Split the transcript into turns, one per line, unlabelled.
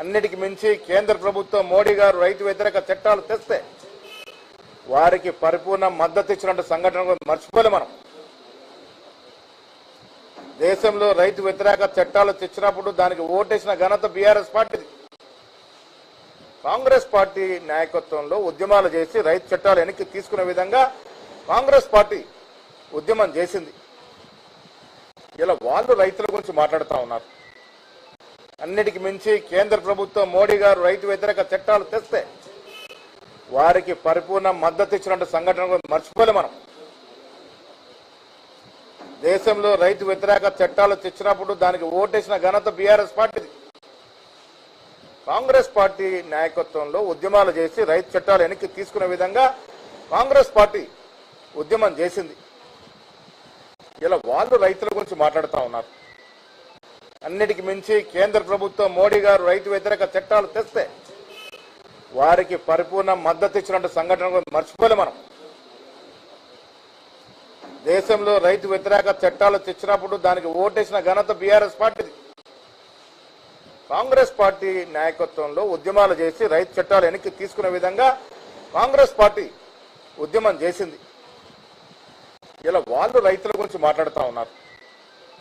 అన్నిటికి మించి కేంద్ర ప్రభుత్వం మోడీ గారు రైతు వ్యతిరేక చట్టాలు తెస్తే వారికి పరిపూర్ణ మద్దతు ఇచ్చినట్టు సంఘటన మర్చిపోలే మనం. దేశంలో రైతు వ్యతిరేక చట్టాలు తెచ్చినప్పుడు దానికి ఓటేసిన ఘనత బీఆర్ఎస్ పార్టీది. కాంగ్రెస్ పార్టీ నాయకత్వంలో ఉద్యమాలు చేసి రైతు చట్టాలు వెనక్కి తీసుకునే విధంగా కాంగ్రెస్ పార్టీ ఉద్యమం చేసింది. ఇలా వాళ్ళు రైతుల గురించి మాట్లాడుతూ ఉన్నారు. అన్నిటికి మించి కేంద్ర ప్రభుత్వం మోడీ గారు రైతు వ్యతిరేక చట్టాలు తెస్తే వారికి పరిపూర్ణ మద్దతు ఇచ్చినట్టు సంఘటన మర్చిపోలే మనం. దేశంలో రైతు వ్యతిరేక చట్టాలు తెచ్చినప్పుడు దానికి ఓటేసిన ఘనత బీఆర్ఎస్ పార్టీది. కాంగ్రెస్ పార్టీ నాయకత్వంలో ఉద్యమాలు చేసి రైతు చట్టాలు వెనక్కి తీసుకునే విధంగా కాంగ్రెస్ పార్టీ ఉద్యమం చేసింది. ఇలా వాళ్ళు రైతుల గురించి మాట్లాడుతూ ఉన్నారు. అన్నిటికి మించి కేంద్ర ప్రభుత్వం మోడీ గారు రైతు వ్యతిరేక చట్టాలు తెస్తే వారికి పరిపూర్ణ మద్దతు ఇచ్చినట్టు సంఘటన మర్చిపోలే మనం. దేశంలో రైతు వ్యతిరేక చట్టాలు తెచ్చినప్పుడు దానికి ఓటేసిన ఘనత బీఆర్ఎస్ పార్టీది. కాంగ్రెస్ పార్టీ నాయకత్వంలో ఉద్యమాలు చేసి రైతు చట్టాలు వెనక్కి తీసుకునే విధంగా కాంగ్రెస్ పార్టీ ఉద్యమం చేసింది. ఇలా వాళ్ళు రైతుల గురించి మాట్లాడుతూ ఉన్నారు.